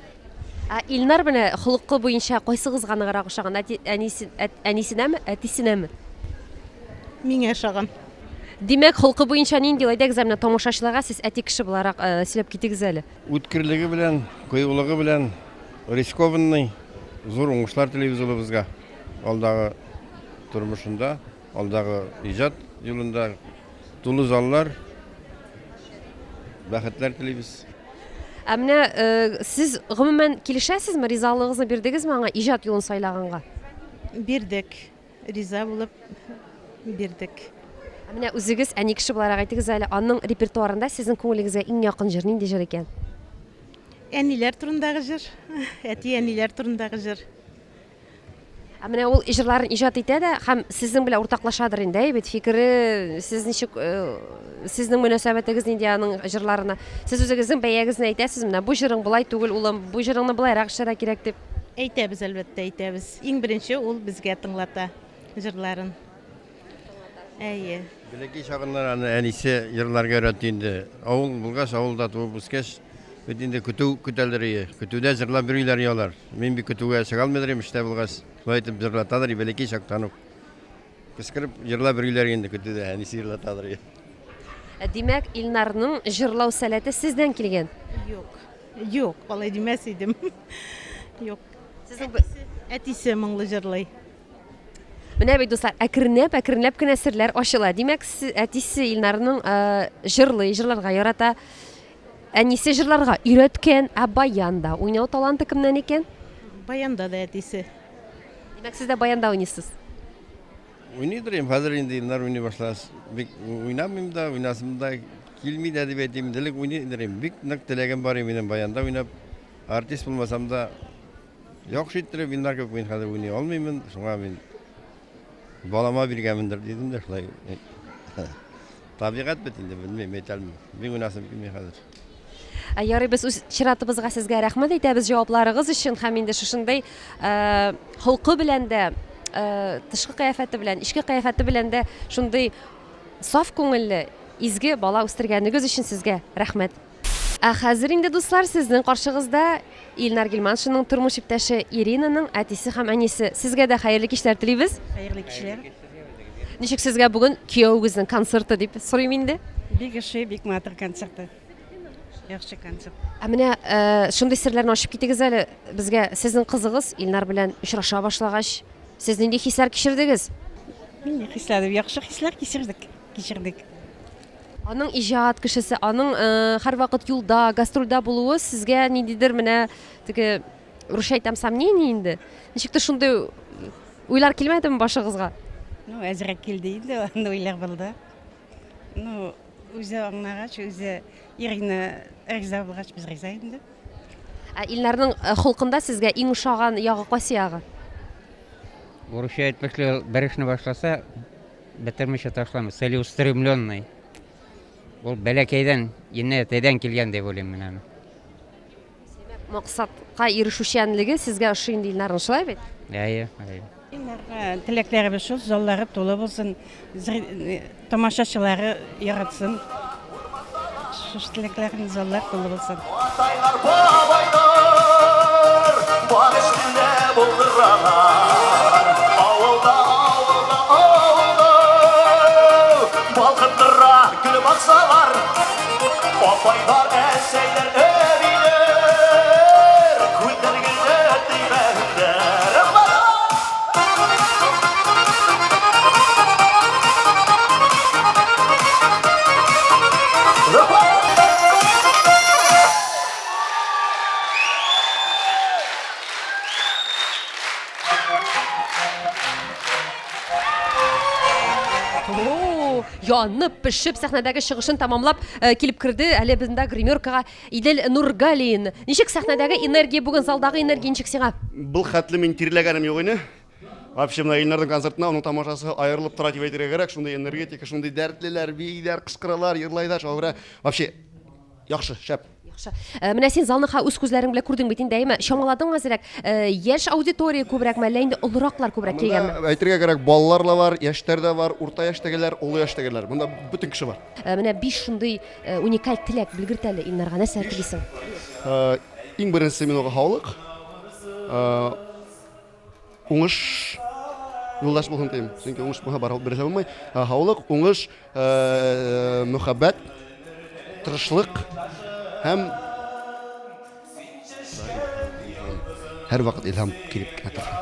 Илнар менә холкы буенча кайсыгызга ныграк охшаган? Әнисенәме, әтисенәме? Миңа ошаган. Димәк, холкы буенча нинди әйдәгез менә тамашачыларга сез әти кеше буларак сөйләп китегез әле. Үткерлеге белән, кыюлыгы белән рискованный зур уңышлар телибез улыбызга. Алдагы тормышында, алдагы иҗат юлында тулы заллар, бәхетләр телибез. Менә сез гомумән килешәсезме, ризалыгызны бирдегезме аңа иҗат юлын сайлаганга? Бирдек. Риза булып бирдек. Менә үзегез әни кеше буларак әйтегез әле, аның репертуарында сезнең күңелегезгә иң якын җыр нинди җыр икән? Әниләр турындагы җыр, әти әниләр турындагы җыр. Менә ул җырларын иҗат итә дә һәм сезнең белән уртаклашадыр инде, бит фикере, сез ничек сезнең мөнәсәбәтегез нинди аның җырларына? Сез үзегезнең бәягезне әйтәсез, менә бу җырың булай түгел, улым, бу җырыңны булайрак эшләргә кирәк дип. Әйтәбез, әлбәттә әйтәбез. Иң беренче ул безгә тыңлата җырларын. Әйе. Бәләкәй чагыннан аны әнисе җырларга өйрәтте инде. Авыл булгач, авылда туып үскәч, бит инде көтәләре, көтүдә җырлап йөриләр ялар. Мин бик көтүгә чыга алмыйм иштә булгач, бу әйтеп җырлаталар, бәләкәй чактан ук. Кыскырып җырлап йөриләр инде көтүдә, әнисе җырлаталар. Димәк, Илнарның җырлау сәләте сездән килгән. Юк, алай димәс идем. Юк. Әтисе моңлы җырлый. Менә бит дуслар, әкренләп кенә серләр ачыла. Димәк, әтисе Илнарның җырларга ярата. Әнисе җырларга өйрәткән, баянда уйнау таланты кемнән икән? Баянда да әтисе. Димәк, сез дә баянда уйныйсыз. Уйныйдыр, хәзер инде Илнар уйный башлас. Бик уйнамыйм да, уйнасым да килми дә дип әйтим. Дилек уйныйдыр. Бик нык теләгән бар минем баянда уйнап. Артист булмасам да яхшы иттереп Илнар күп уйный хәзер уйный алмыйм. Шуңа мин балама биргәнмендер дидем дә шулай. Табигать бит инде, белмим, әйтәлмим. Бик уйнасым килми хәзер. Ярый, без үз чиратыбызга сезгә рәхмәт әйтәбез җавапларыгыз өчен һәм инде шушындай холкы белән дә, тышкы кыяфәте белән, ичке кыяфәте белән дә шундый саф күңелле, изге бала үстергәнегез өчен сезгә рәхмәт. Хәзер инде дуслар, сезнең каршыгызда Илнар Гилманшинның тормыш иптәше Иринаның әтисе һәм әнисе. Сезгә дә хәерле кичләр телибез. Хәерле кичләр. Ничек сезгә бүген кияүгезнең концерты дип сорыйм инде? Бик яхшы, бик матур концерт. Яхшы концерт. Менә шундый серләрне ачып китегез әле безгә. Сезнең кызыгыз Илнар белән очраша башлагач, сез нинди хисләр кичердегез? Мин хисләр, яхшы хисләр кичердек. Аның иҗат кешесе, аның һәрвакыт юлда, гастрольдә булуы сезгә ниндидер менә теге русча әйтәм сомнение инде. Ничектер шундый уйлар килмәдеме башыгызга? Ну, әзрәк килде инде, аны уйлар булды. Ну, үзе аңлагач, үзе Ирина риза булгач, без риза инде. Илнарның холкында сезгә иң ошаган ягы кайсы ягы? Русча әйтмәкле, беришне башласа, бетермичә ташламый, целеустремленный. Ул бәләкәйдән, янәтәдән килгән дип уйлыйм мин аны. Максатка ирешүчәнлеге сезгә ошый инде Илнарның, шулай бит? Әйе. Илнарга теләкләребез шул, заллары тулы булсын, тамашачылары яратсын. Шуш теләкләрен заллар тулы булсын. Атайлар бабайлар, бар эшендә булдыралар. Авылда О, янып, пешеп сәхнәдәге чыгышын тамамлап килеп керде. Әле бездә гримеркага Идел Нургалин. Ничек сәхнәдәге энергия бүген залдагы энергия ничек сиңа? Был хәтле мин тирләгәнем юк ине. Вообще мына Илнарның концертына оның тамашасы аерылып тора дип әйтергә кирәк. Шундый энергетика, шундый дәртлеләр, бийләр, кычкыралар, йырлайлар, шагыра. Вообще яхшы, шәп. Менә син залны үз күзләрең белән күрдең бит инде, әйме? Чамаладың әзрәк. Яшь аудитория күбрәкме, әллә инде олыраклар күбрәк килгәнме? Монда әйтергә кирәк, балалар да бар, яшьтәр дә бар, урта яшьтәгеләр, олы яшьтәгеләр. Монда бөтен кеше бар. Менә 5 шундый уникаль теләк белгерт әле Илнарга, нәрсә телисең? Иң беренчесе мин уга хаулык. Уңыш юлдаш булсын дим. Чөнки уңыш булса бара берсе булмый. Хаулык, уңыш, мөхәббәт, тырышлык һәм һәр вакыт илһам килеп кенә тора.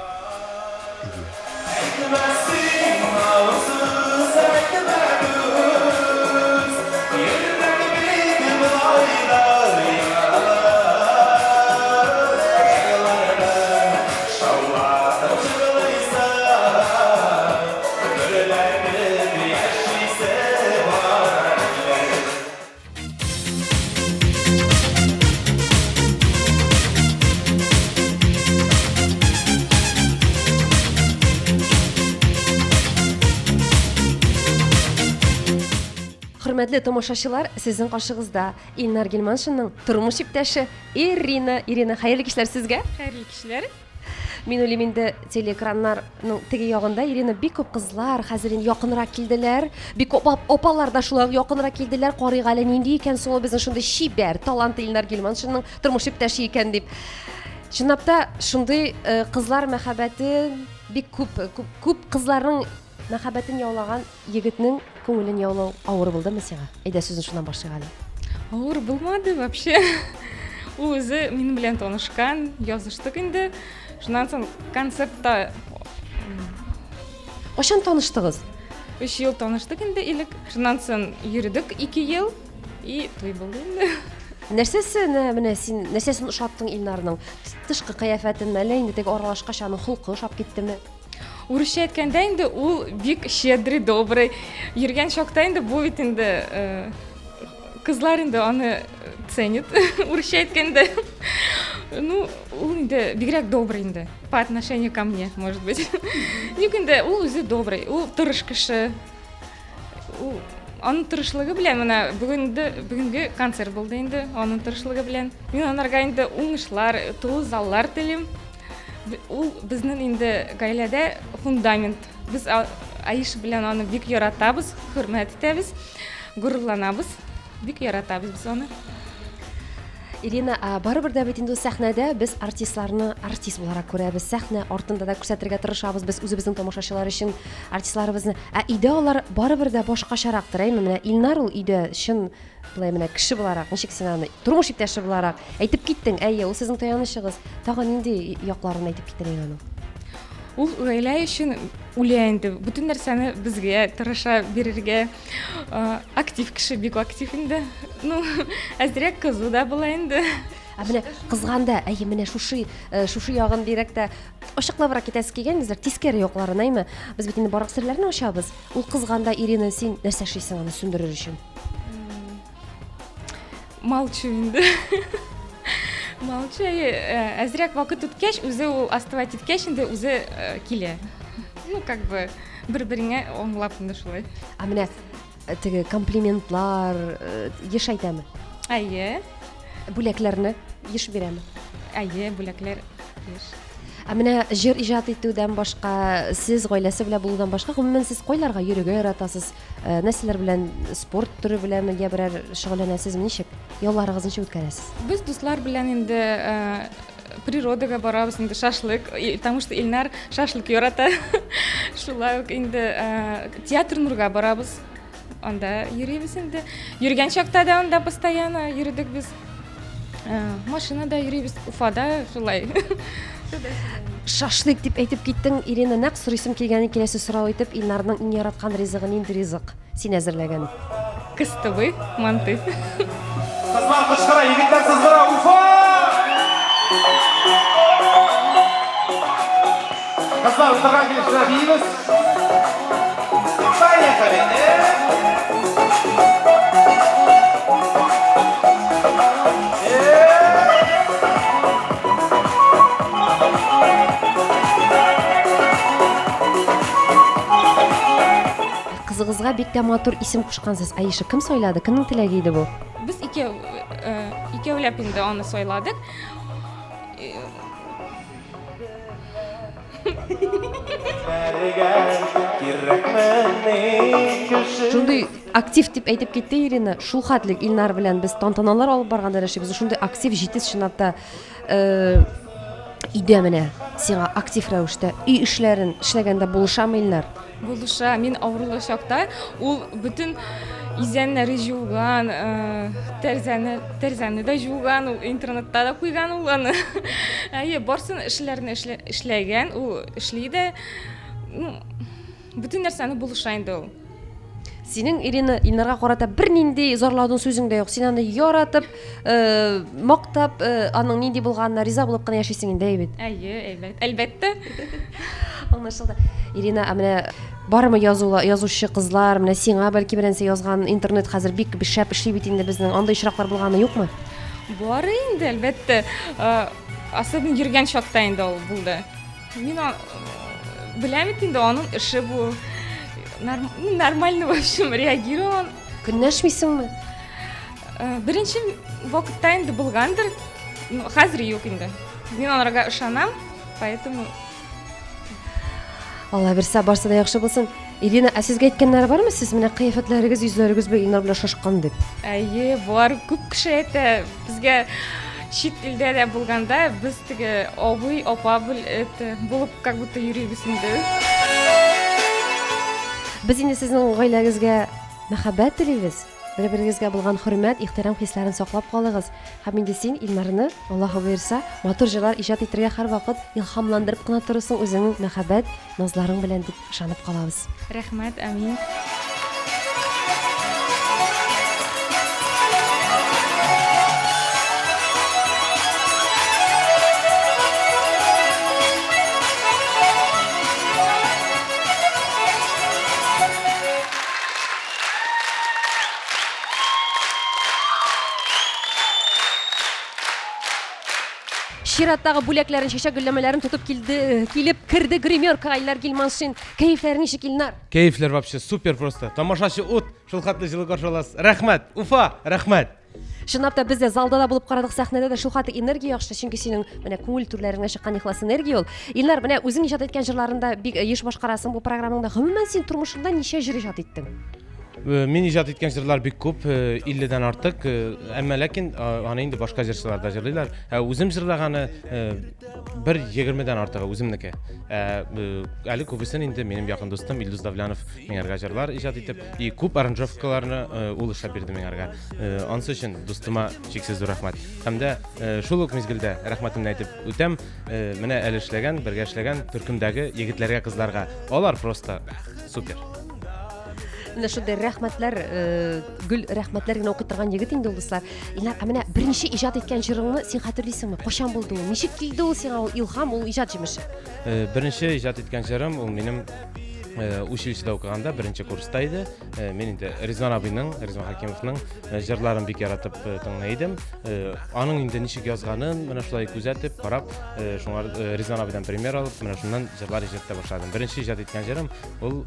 Хөрмәтле тамашачылар, сезнең каршыгызда Илнар Гилманшинның тормыш иптәше Ирина. Ирина, хәерле кичләр сезгә. Хәерле кичләр. Мин уйлыйм инде телеэкраннарның теге ягында Ирина бик күп кызлар хәзер инде якынрак килделәр. Бик күп апалар да шулай якынрак килделәр. Карыйк әле нинди икән соң ул безнең шундый чибәр, талантлы Илнар Гилманшинның тормыш иптәше икән дип. Чынлап та шундый кызлар мәхәббәте бик күп кызларның мәхәббәтен яулаган егетнең күңелен яулау авыр булдымы сиңа? Әйдә сүзен шуннан башлыйк әле. Авыр булмады вообще. Ул үзе минем белән танышкан, языштык инде. Шуннан соң концертта Кашан таныштыгыз? 3 ел таныштык инде илек. Шуннан соң йөрдек 2 ел и туй булды инде. Нәрсәсен ошаттың Илнарның? Тышкы кыяфәтен әллә инде теге аралашкач аның холкы ошап киттеме? Урысча әйткәндә инде ул бик щедрый, добрый. Йөргән чакта инде бу бит инде кызлар инде аны ценит. Урысча әйткәндә. Ну, ул инде бигрәк добрый инде. По отношению ко мне, может быть. Ник инде ул үзе добрый, ул тырыш кеше. Ул аның тырышлыгы белән менә бүгенге концерт булды инде, аның тырышлыгы белән. Мин анарга инде уңышлар, тулы заллар телим. Ул безнең инде гаиләдә фундамент. Без Аиша белән аны бик яратабыз, хөрмәт итәбез, горурланабыз, бик яратабыз без аны. Ирина, барыбер дә бит инде сәхнәдә без артистларны артист буларак күрәбез. Сәхнә артында да күрсәтергә тырышабыз без үзебезнең тамашачылар өчен артистларыбызны. Идә алар барыбер дә башкачарактыр, әйме? Менә Илнар ул идә чын булай менә кеше буларак, ничек син аны тормыш иптәше буларак әйтеп киттең. Әйе, ул сезнең таянычыгыз. Тагын нинди якларын әйтеп киттең аның? Ул гаилә өчен үлә инде. Бүтән нәрсәне безгә тырыша бирергә. Актив кеше, бик актив инде. Ну, әзрәк кызу да була инде. Менә кызганда, әйе, менә шушы ягын бирәк тә ачыклабрак китәсе килгән, безләр тискәре якларын, әйме? Без бит инде барлык серләрне ачабыз. Ул кызганда, Ирина, син нәрсә эшлисең аны сүндерер өчен? Молчу инде. Молчу, әзрәк вакыт үткәч, үзе ул астывать иткәч инде үзе килә. Ну, как бы бер-береңә аңлап инде шулай. Менә теге комплиментлар еш әйтәме? Әйе. Бүләкләрне еш бирәме? Әйе, бүләкләр еш. Менә җыр иҗат итүдән башка, сез гаиләсе белән булудан башка, гомумән сез кайларга йөрергә яратасыз? Нәрсәләр белән, спорт түре беләнме, я берәр шөгыльләнәсезме, ничек? Ялларыгызны ничек үткәрәсез? Без дуслар белән инде природага барабыз, инде шашлык, потому что Илнар шашлык ярата. Шулай ук инде театр Нурга барабыз. Анда йөрибез инде. Йөргән чакта да анда постоянно йөрдек без. Машинада йөрибез, Уфада шулай. Шашлык дип әйтеп киттең, Ирина, нәкъ сорыйсым килгән киләсе сорау итеп, Илнарның иң яраткан ризыгы нинди ризык? Син әзерләгән. Кыстыбы, манты. Кызлар кычкыра, егетләр сыздыра, Уфа! Kızlar ızdırgan gelişler deyimiz. Поехали. Кызыгызга бик тә матур исем кушкансыз. Аиша, кем сойлады? Кемнең теләге иде бу? Biz ikevlep indi onu soyladık. Шундый актив дип әйтеп китте Ирина. Шул хәтлек Илнар белән без тантаналар алып барганда рәшибез. Шундый актив җитез чынлапта идә менә. Сиңа актив рәвештә үй эшләрен эшләгәндә булышамы Илнар? Булыша, мин авырулы чакта ул бүтән изәннәре жуган, тәрзәне дә жуган, ул интернетта да куйган ул аны. Барсын эшләрне эшләгән, ул эшли дә, бүтән нәрсәне булыша инде ул. Синең Ирина Илнарга карата бернинди зарлаудың сүзең дә юк. Син аны яратып, мактап, аның нинди булганына риза булып кына яшисең инде бит. Әлбәттә. Аңлашылды. Ирина, менә бармы язучы кызлар, менә сиңа бәлки беренсе язган интернет хәзер бик шәп эшли бит инде безнең. Андай очраклар булганы юкмы? Бар инде, әлбәттә. Особенно йөргән чакта инде ул булды. Мин беләм инде аның эше бу. Нормально, в общем, реагировал. Көнләшмисеңме? Беренче вакытта инде булгандыр. Хәзер юк инде. Мин аларга ышанам, поэтому Алла берсә барса да яхшы булсын. Ирина, ә сезгә әйткәннәр бармы? Сез менә кыяфәтләрегез, йөзләрегез белән Илнар белән шашкан дип. Бар, күп кеше әйтә. Безгә чит илдә дә булганда, без теге абый, апа булып как будто йөрибез инде. Без инде сезнең гаиләгезгә мәхәббәт телибез. Бер-берегезгә булган хөрмәт, ихтирам хисләрен саклап калыгыз. Һәм инде син Илнарны, Аллаһы буйрса, матур җырлар иҗат итәргә һәрвакыт илһамландырып кына торырсың үзеңнең мәхәббәт назларың белән дип ышанып калабыз. Рәхмәт, амин. Чираттагы бүләкләрен, чәчәк гөлләмәләрен тотып килеп керде гримерка Илнар Гилманшин. Кәефләре ничек, Илнар? Кәефләр вообще супер просто. Тамашачы ут, шул хәтле җылы каршы аласыз. Рәхмәт, Уфа, рәхмәт. Чынлап та без дә залда да булып карадык, сәхнәдә дә шул хәтлек энергия яхшы, чөнки синең менә күңел түрләреңә чыккан ихлас энергия ул. Илнар, менә үзең иҗат иткән җырларында бик еш башкарасың бу программаңда. Гомумән син тормышыңда ничә җыр иҗат иттең? Мин иҗат иткән җырлар бик күп, 50дән артык. Әмма ләкин аны инде башка җырчылар да җырлыйлар. Үзем җырлаганы 120дән артыгы үземнеке. Әле күбесен инде минем якын дустым Илдус Давлянов миңарга җырлар иҗат итеп, и күп аранжировкаларны ул эшләп бирде миңарга. Ансы өчен дустыма чиксез зур рәхмәт. Һәм дә шул ук мизгелдә рәхмәтемне әйтеп үтәм. Менә әле эшләгән, бергә эшләгән төркемдәге егетләргә, кызларга. Алар просто супер. Менә шундый рәхмәтләр, гүл рәхмәтләр генә укый торган егет инде ул дуслар. Илнар, менә беренче иҗат иткән җырыңны син хәтерлисеңме? Качан булды ул? Ничек килде ул сиңа ул илһам, ул иҗат җимеше? Беренче иҗат иткән җырым ул минем училищеда укыганда беренче курста иде. Мен инде Ризван абыйның, Ризван Хакимовның җырларын бик яратып тыңлый идем. Аның инде ничек язганын менә шулай күзәтеп, карап, шуңар Ризван абыйдан пример алып, менә шуннан җырлар иҗат итә башладым. Беренче иҗат иткән җырым ул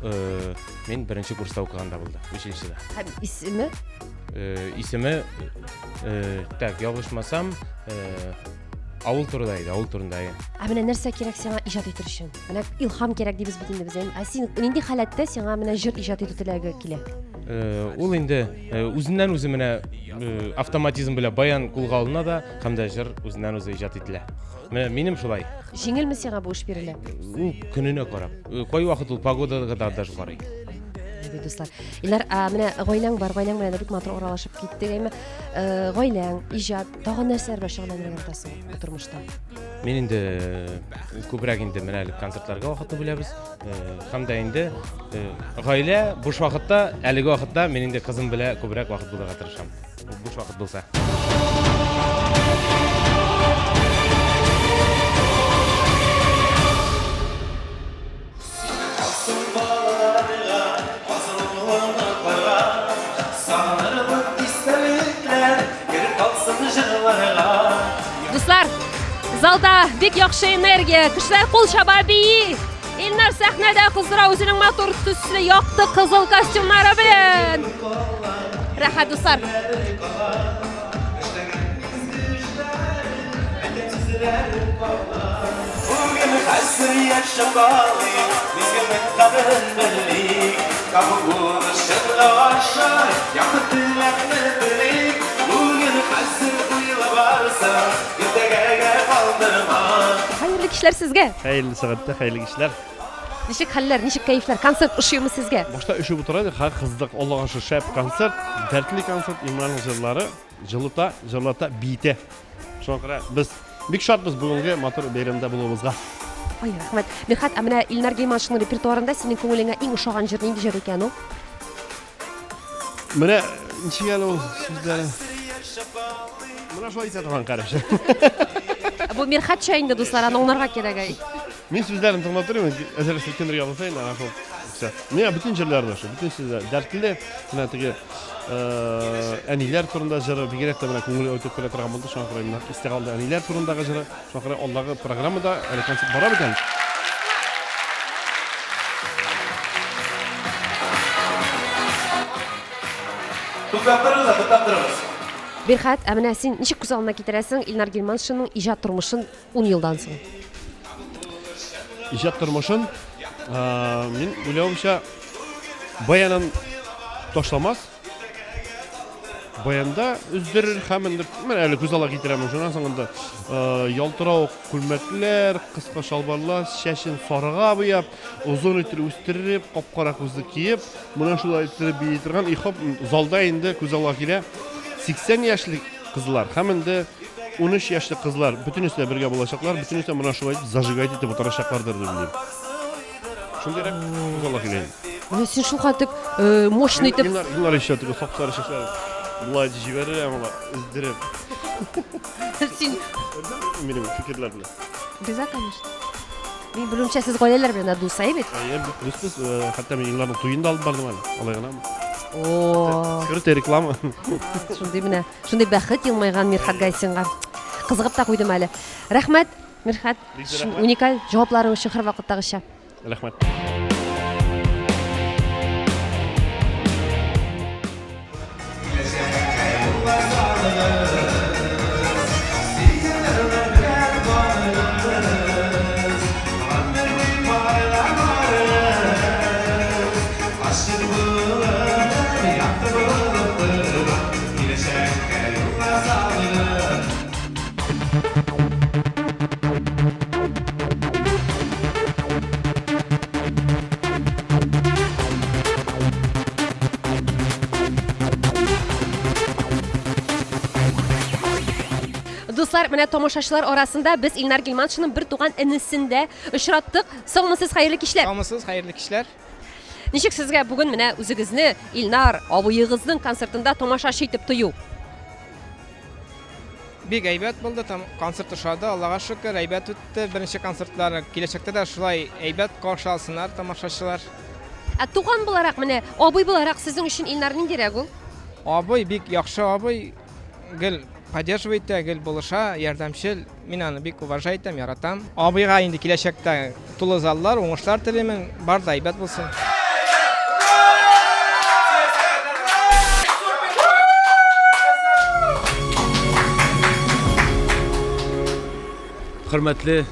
мин беренче курста укыганда булды, училищеда. Һәм исеме? Исеме так, ялгышмасам, Авыл турында иде, авыл турында. Менә нәрсә кирәк сиңа иҗат итер өчен? Менә илһам кирәк дибез бит инде без. Син нинди халәттә сиңа менә җыр иҗат итү теләге килә? Ул инде үзеннән үзе менә автоматизм белән баян кулга алына да, һәм дә җыр үзеннән үзе иҗат ителә. Менә минем шулай. Җиңелме сиңа бу эш бирелә? Ул көненә карап. Кай вакыт ул погодага да карый. Дуслар. Илнар, менә гаиләң бар, гаиләң белән бик матур аралашып киттек. Гаиләң, иҗат, тагын нәрсәләр белән шөгыльләнергә ятасың тормышта? Мин инде күбрәк инде менә концертларга вакытны бүләбез. Һәм дә инде гаилә буш вакытта, әлеге вакытта мин инде кызым белән күбрәк вакыт булырга тырышам. Буш вакыт булса. yollarına Mazlumluklara Sanırım isterlikler Geri kalsın jırlarına Dostlar, залда бик яхшы энергия, кешеләр кул чаба бии. Илнар сәхнәдә кыздыра үзенең матур төсле якты кызыл костюмнары белән. Рәхәт дуслар. Bugün hasır yaşamalıyım Bizgemin kadın birlik Kabul ışığına aşar Yakıt dilekli birlik Bugün hasır duyla varsa Gündege kaldırma Хәерле кичләр сезгә. Hayırlı saatte, hayırlı işler. Ничек хәлләр, ничек кәефләр? Концерт ошыймы сезгә? Başta üşü bu tarafa har kızdık Allah'a şu şep konser, dertli konser İmran'ın jırları, jırlata bite. Şonkara biz bik şartmız bugünkü motor beyramda bulubuzga. Ой, рәхмәт. Михат, менә Илнар Гейманшның репертуарында синең күңелеңә иң ошаган җыр нинди җыр икән ул? Менә ничек әле ул сүзләре? Менә шулай итә торган караш. Бу Мирхатча инде дуслар, аны аңларга кирәк. Мен сүзләрен тыңлап торам, әзер селкендер ябылсаң, ана шул. Менә бүтән җырларны шу, бүтән сүзләр, дәртле, менә теге әниләр турында җыры, бигрәк тә менә күңел өтеп килә торган булды, шуңа күрә менә истигалда әниләр турындагы җыры, шуңа күрә аллагы программада әле концерт бара бикән. Туктаптырыңыз Мирхат, менә син ничек күз алдына китерәсең Илнар Гейманшның иҗат тормышын 10 елдан соң? İjat tırmışın, men uylauımça bayanın toşlamaz. Bayanda özdirir hemen men әле күз ала китерәм шуннан соңында ялтырау күлмәкләр, кыска шалбарлар, шәшен сарыга буяп, узын итеп үстереп, капкара күзлек киеп, менә шулай итеп бии торган ихоп залда инде күз ала килә 80 яшьлек кызлар, һәм инде 13 яшьлек кызлар бөтенесе бергә булачаклар, бөтенесе менә шулай зажигать итеп утырачаклардыр дип уйлыйм. Шундыйрак күз ала килә. Менә син шул хәтип мощный итеп Илнар ишә теге саксары шәшләр. Булай җибәрә, аңла өздереп. син Минем фикерләр белән. Риза, конечно. Мин белүмчә сез гаиләләр белән дусай бит. Без хәтта мен Илнарның туенда алып бардым әле. Алай гынамы? О, Скрытая реклама. шундый менә, шундый бәхет елмайган Мирхат Гайсинга. Кызыгып та куйдым әле. Рәхмәт, Мирхат. Уникаль җавапларың өчен һәр вакыттагыча. Рәхмәт. Дуслар, менә тамашачылар арасында без Илнар Гейманшның бер туган энесендә очраттык. Саумысыз, хәерле кичләр. Саумысыз, хәерле кичләр. Ничек сезгә бүген менә үзегезне Илнар абыегызның концертында тамашачы итеп тою? Бик әйбәт булды, концерт ошады, Аллага шөкер, әйбәт үтте. Беренче концертлар киләчәктә дә шулай әйбәт каршы алсыннар тамашачылар. Туган буларак менә абый буларак сезнең өчен Илнар ниндирәк ул? Абый бик яхшы абый, гел поддерживает, гел булыша, ярдәмчел. Мин аны бик уважайтам, яратам. Абыйга инде киләчәктә тулы заллар, уңышлар телим, бар да әйбәт булсын. Hürmetli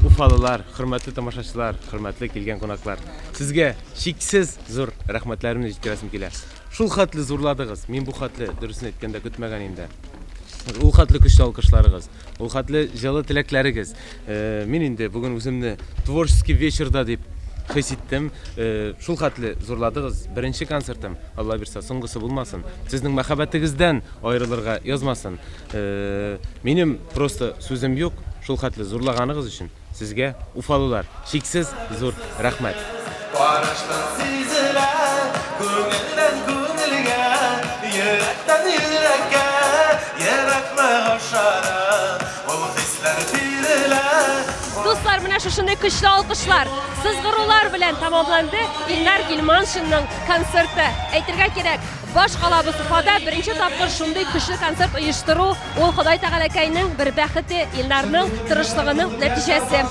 Ufalılar, hürmetli tamaşaçılar, hürmetli kelgen konaklар. Sizge şiksiz zor rahmetlerimni жеткерәсем килә. Шул хәтле зурладыгыз. Мин бу хәтле дөресен әйткәндә көтмәгән инде. Ул хәтле көчле алкышларыгыз, ул хәтле җылы теләкләрегез. Мин инде бүген үземне творческий вечерда дип хис иттем. Шул хәтле зурладыгыз. Беренче концертым, Алла бирсә, соңгысы булмасын. Сезнең мәхәббәтегездән аерылырга язмасын. Минем просто сүзем юк. Шул хәтле зурлаганыгыз өчен сезгә Уфалылар шиксез зур рәхмәт. Барыштан сизелә, күңелдән күңелгә, йөрәктән йөрәккә, йөрәкне ашара, ул хисләр бирелә. Дуслар, менә шушындай көчле алкышлар, сызгырулар белән тамамланды Илнар Гилманшинның концерты. Әйтергә кирәк, баш калабыз Уфада беренче тапкыр шундый көчле концерт оештыру, ул Ходай Тәгаләкәйнең бер бәхете, Илнарның тырышлыгының нәтиҗәсе.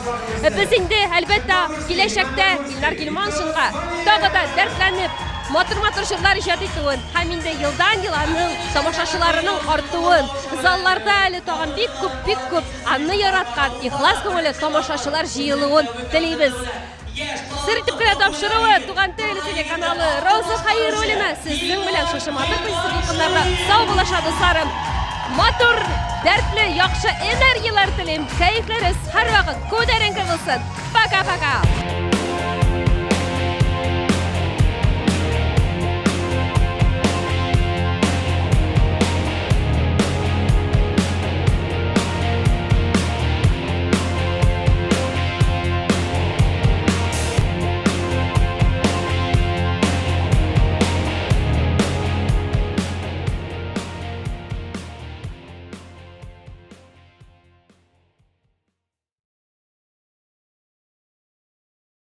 Без инде әлбәттә киләчәктә Илнар Гилманшинга тагы да дәртләнеп матур җырлар иҗат итүен һәм инде елдан-ел аның тамашачыларының артуын, залларда әле тагын бик күп аны яраткан ихлас күңелле тамашачылар җыелуын телибез. Сер итеп кенә тапшыруы Туган тел телеканалы Роза Хәйруллина сезнең белән шушы матур фестивальләрдә сау булаша дусларым. Матур, дәртле, яхшы энергияләр телим. Кәефләрегез һәрвакыт күтәренке булсын. Пока-пока.